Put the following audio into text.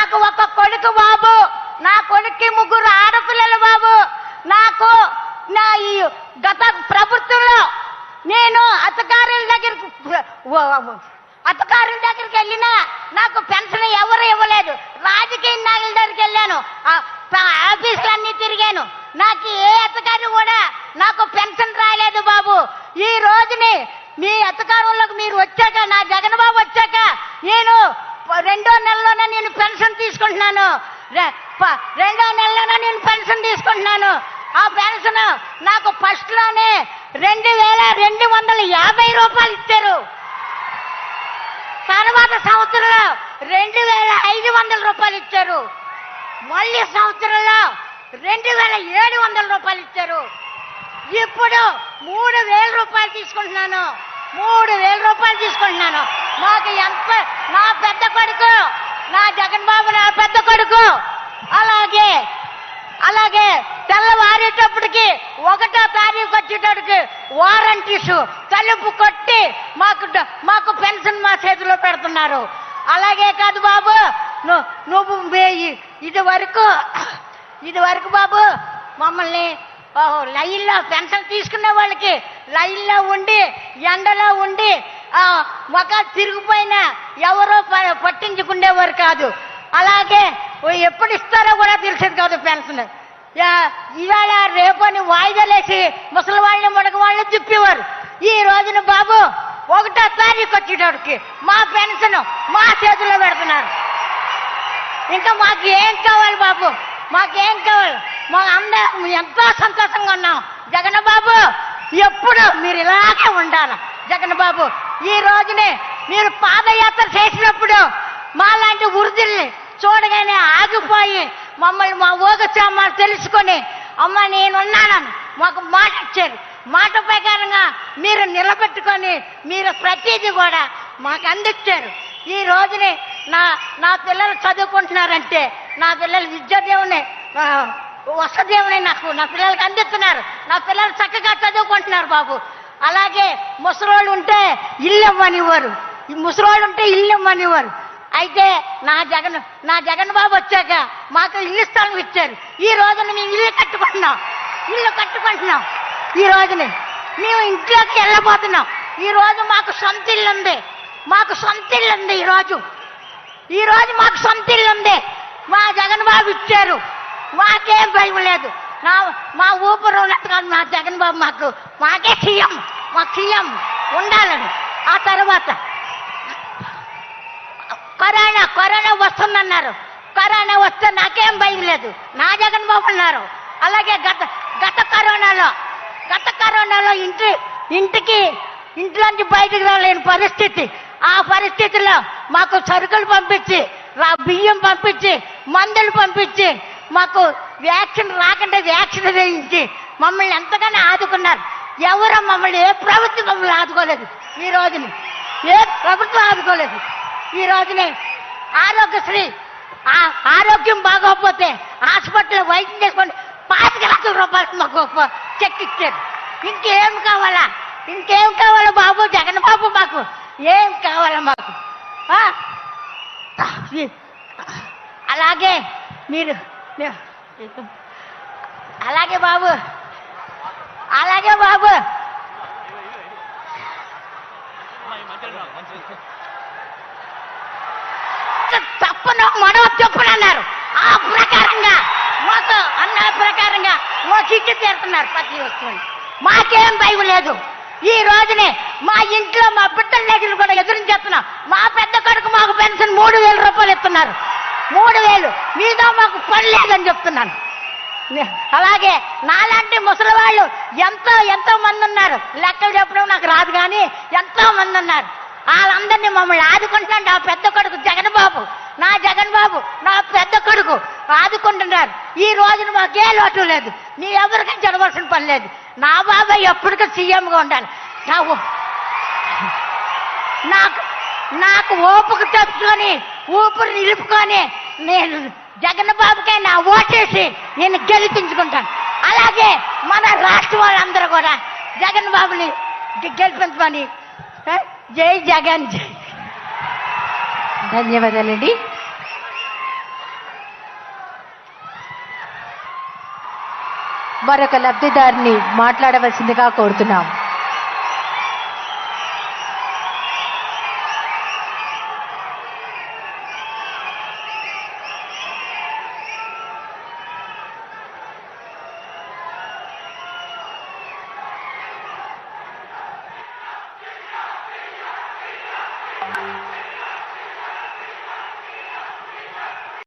నాకు ఒక కొడుకు బాబు, నా కొడుక్కి 3 ఆడపిల్లలు బాబు. నాకు నా ఈ గత ప్రభుత్వంలో నేను అధికారుల దగ్గరికి వెళ్ళినా నాకు పెన్షన్ ఎవరు ఇవ్వలేదు. రాజకీయ నాయకుల దగ్గరికి వెళ్ళాను, ఆఫీసులన్నీ తిరిగాను, నాకు ఏ అధికారి కూడా నాకు పెన్షన్ రాలేదు బాబు. ఈ రోజుని మీ అధికారంలోకి మీరు వచ్చాక, నా జగన్ బాబు వచ్చాక నేను 2వ నెలలోనే నేను పెన్షన్ తీసుకుంటున్నాను. 2వ నెలలోనే నేను పెన్షన్ తీసుకుంటున్నాను. ఆ పెన్షన్ నాకు ఫస్ట్ లోనే 2250 రూపాయలు ఇచ్చారు. తర్వాత సంవత్సరంలో 2500 రూపాయలు ఇచ్చారు. మళ్ళీ సంవత్సరంలో 2700 రూపాయలు ఇచ్చారు. ఇప్పుడు 3000 రూపాయలు తీసుకుంటున్నాను. 3000 రూపాయలు తీసుకుంటున్నాను. మాకు ఎంత, నా పెద్ద కొడుకు, నా జగన్ బాబు నా పెద్ద కొడుకు, అలాగే తెల్లవారేటప్పటికి 1వ తారీఖు వచ్చేటప్పటికి వారంటీస్ తలుపు కొట్టి మాకు పెన్షన్ మా చేతిలో పెడుతున్నారు. అలాగే కాదు బాబు, నువ్వు ఇది వరకు బాబు మమ్మల్ని లైన్లో పెన్షన్ తీసుకునే వాళ్ళకి లైన్లో ఉండి ఎండలో ఉండి ఒక తిరిగిపోయినా ఎవరో పట్టించుకునేవారు కాదు. అలాగే ఎప్పుడు ఇస్తారో కూడా తెలిసేది కాదు పెన్షన్. ఇవాళ రేపని వాయిదాలేసి ముసలి వాళ్ళని మడక వాళ్ళని తిప్పేవారు. ఈ రోజున బాబు 1వ తారీఖు వచ్చేటోడికి మా పెన్షన్ మా చేతిలో పెడుతున్నారు. ఇంకా మాకు ఏం కావాలి బాబు, మాకేం కావాలి? మా అందరం ఎంతో సంతోషంగా ఉన్నాం. జగన్ బాబు ఎప్పుడు మీరు ఇలాగే ఉండాలి. జగన్ బాబు ఈ రోజునే మీరు పాదయాత్ర చేసినప్పుడు మాలాంటి వృద్ధుల్ని చూడగానే ఆగిపోయి మమ్మల్ని మా ఊగచామాలు తెలుసుకొని అమ్మ నేనున్నానని మాకు మాట ఇచ్చారు. మాట ప్రకారంగా మీరు నిలబెట్టుకొని మీరు ప్రతిదీ కూడా మాకు అందించారు. ఈ రోజునే నా పిల్లలు చదువుకుంటున్నారంటే నా పిల్లలు విద్యాదేవుని వసదేవుని నా పిల్లలకి అందిస్తున్నారు. నా పిల్లలు చక్కగా చదువుకుంటున్నారు బాబు. అలాగే ముసలోళ్ళు ఉంటే ఇల్లు ఇవ్వనివ్వరు, ముసలోళ్ళు ఉంటే ఇల్లు ఇవ్వనివ్వరు. అయితే నా జగన్ బాబు వచ్చాక మాకు ఇల్లు స్థలం ఇచ్చారు. ఈ రోజున మేము ఇల్లు కట్టుకుంటున్నాం. ఈ రోజుని మేము ఇంట్లోకి వెళ్ళబోతున్నాం. ఈ రోజు మాకు సొంత ఇల్లు ఉంది. ఈ రోజు మాకు సొంత ఇల్లు ఉంది. మా జగన్ బాబు ఇచ్చారు. మాకేం భయం లేదు. మా ఊపిరి ఉన్నట్టు కాదు మా జగన్ బాబు మాకే సీఎం ఉండాలని. ఆ తర్వాత కరోనా వస్తుందన్నారు. కరోనా వస్తే నాకేం భయం లేదు. నా జగన్ బాబు ఉన్నారు. అలాగే గత కరోనాలో ఇంట్లోంచి బయటకు రాలేని పరిస్థితి. ఆ పరిస్థితిలో మాకు సరుకులు పంపించి, బియ్యం పంపించి, మందులు పంపించి, మాకు వ్యాక్సిన్ రాకుండా వ్యాక్సిన్ వేయించి మమ్మల్ని ఎంతగానో ఆదుకున్నారు. ఎవరో మమ్మల్ని ఏ ప్రభుత్వం మమ్మల్ని ఆదుకోలేదు. ఈ రోజుని ఏ ప్రభుత్వం ఆదుకోలేదు. ఈ రోజునే ఆరోగ్యశ్రీ ఆరోగ్యం బాగోకపోతే హాస్పిటల్ వైద్యం చేసుకోండి 25 లక్షల రూపాయలు మాకు చెక్ ఇచ్చారు. ఇంకేం కావాలా బాబు జగన్ బాబు? మాకు ఏం కావాలా మాకు? అలాగే బాబు తప్పను మనవ చెప్పునన్నారు. ఆ ప్రకారంగా మాకు అన్న ప్రకారంగా మాకు ఇచ్చి తీరుతున్నారు ప్రతి వస్తువుని. మాకేం భయం లేదు. ఈ రోజునే మా ఇంట్లో మా బిడ్డల దగ్గర కూడా ఎదురించేస్తున్నాం. మా పెద్ద కొడుకు మాకు పెన్షన్ 3000 రూపాయలు ఇస్తున్నారు. 3000 మీద మాకు పని లేదని చెప్తున్నాను. అలాగే నాలాంటి ముసలి వాళ్ళు ఎంతో మంది ఉన్నారు. లెక్కలు చెప్పడం నాకు రాదు కానీ ఎంతో మంది ఉన్నారు. వాళ్ళందరినీ మమ్మల్ని ఆదుకుంటున్నాడు ఆ పెద్ద కొడుకు జగన్ బాబు. నా జగన్ బాబు నా పెద్ద కొడుకు ఆదుకుంటున్నారు. ఈ రోజున మాకే లోటు లేదు. మీ ఎవరికి చదవాల్సిన పని లేదు. నా బాబాయ్ ఎప్పటికీ సీఎంగా ఉండాలి. నాకు ఓపిక తెచ్చుకొని ఊపిరి నిలుపుకొని నేను జగన్ బాబుకే నా ఓటేసి నేను గెలిపించుకుంటాను. అలాగే మన రాష్ట్ర వాళ్ళందరూ కూడా జగన్ బాబుని గెలిపించమని జై జగన్ జై. ధన్యవాదాలండి. మరొక లబ్ధిదారిని మాట్లాడవలసిందిగా కోరుతున్నాం.